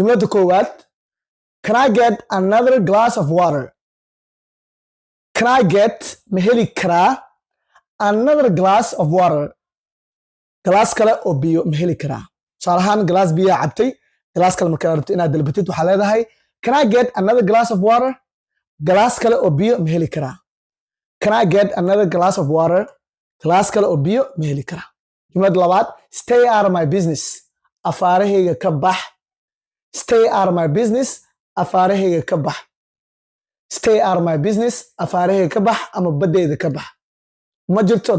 جملة كوبات. Can I get another glass of water? Can I get مهلي كرا another glass of water? glass kale oo biyo مهلي كرا. صارحان glass biyo عبتي. glass kale markaa rabto inaad dalbatid waxaa leedahay Can I get another glass of water? glass kale oo biyo مهلي كرا. Can I get another glass of water? glass kale oo biyo مهلي كرا. جملة labaad. Stay out of my business. afaarahayga ka bax. Stay out of my business. afaarahayga ka bax. Stay out of my business. afaarahayga ka bax ama badayda ka bax. ma jirto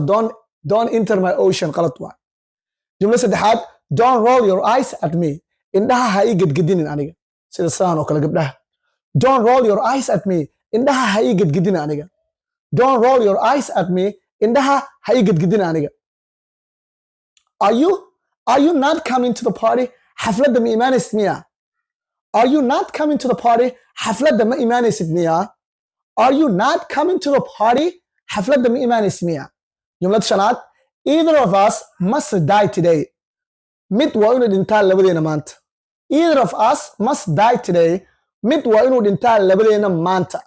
don't enter my ocean qalad waa. jumla saddexaad. Don't roll your eyes at me. indhaha ha ii gedgedinin aniga. sida saan oo kale gabdhaha. Don't roll your eyes at me. indhaha ha ii gedgedinin aniga. Don't roll your eyes at me. indhaha ha ii gedgedinin aniga. Are you not coming to the party? xafladda ma imaanaysid miya? Are you not coming to the party? xafladda ma imaanaysid miya? Are you not coming to the party? xafladda ma imaanaysid miya? jumlad shanaad. Either of us must die today. mid waa inuu dhintaa labadeena maanta. Either of us must die today. mid waa inuu dhintaa labadeena maanta.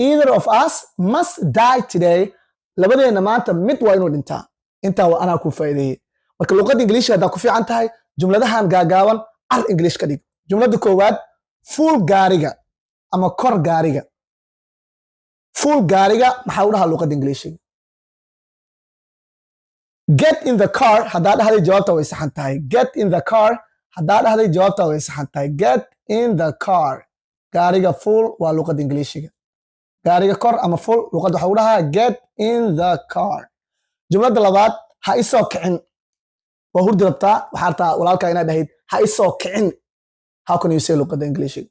Either of us must die today. labadeena maanta mid waa inuu dhintaa. intaa waa anaa ku faa'iideeyey. marka luqadda Ingiriisiga haddaa ku fiican tahay jumladahan gaagaaban al English ka dhig. jumladda koowaad. full gaariga ama kor gaariga. full gaariga maxaa u dhahaa luqadda Ingiriisiga? Get in the car haddaa dhahday jawaabta way saxan tahay. Get in the car haddaa dhahday jawaabta way saxan tahay. Get in the car. gaariga full waa luqadda Ingiriisiga. gaariga kor ama full luqadda waxaa u dhahaa get in the car. jumladda labaad. ha isoo kicin. waa hurdi rabtaa waxaa rabtaa walaalkaa inaad dhahayd ha isoo kicin. how can you say luqadda Ingiriisiga?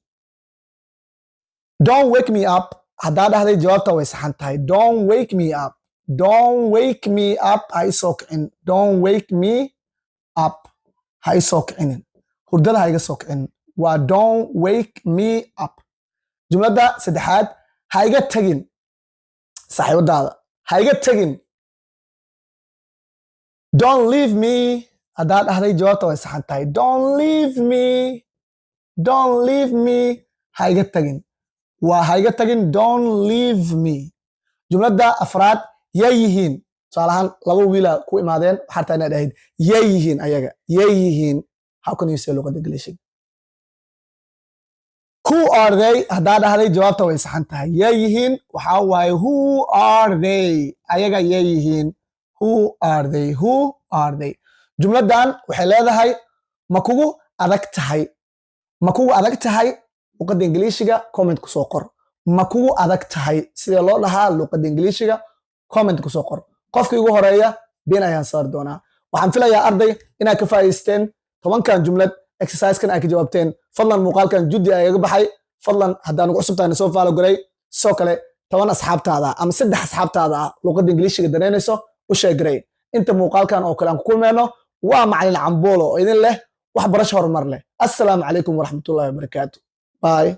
Don't wake me up haddaa dhahday jawaabta way saxan tahay. Don't wake me up. Don't wake me up. ha isoo kicin. Don't wake me up. ha isoo kicinin. hurdada ha iga soo kicinin. waa don't wake me up. jumladda saddexaad. ha iga tagin saaxiibadaada. ha iga tagin. Don't leave me haddaa dhahday jawaabta way saxan tahay. Don't leave me. Don't leave me. ha iga tagin. waa ha iga tagin. Don't leave me. jumladda afraad. yay yihiin. tusaalahaan laba wiila ku imaadeen waxaa rabtaa inaad dhahayd yay yihiin ayaga. yay yihiin. how can you say luqadda Ingiriisiga? Who are they haddaa dhahday jawaabta way saxan tahay. yay yihiin waxaa waaye who are they. ayaga yay yihiin. Who are they? Who are they? jumladdan waxay leedahay ma kugu adag tahay. ma kugu adag tahay luqadda Ingiriisiga comment ku soo qor. ma kugu adag tahay sidee loo dhahaa luqadda Ingiriisiga comment ku soo qor. qofka igu horeeya been ayaan saar doonaa. waxaan filayaa arday inaad ka faa'iideysteen 10kan jumlad exercise-kan ay ka jawaabteen. fadlan muuqaalkan judi ayaga baxay. fadlan haddaan ugu cusub tahay soo follow garay. soo kale 10 asxaabtaada ama 3 asxaabtaada luqadda Ingiriisiga dareynayso u sheeg garay. inta muuqaalkan oo kale aan ku kulmeyno waa macallin Camboolo oo idin leh wax barasho horumar leh. assalaamu calaykum waraxmatullaahi wabarakaatuh. bye.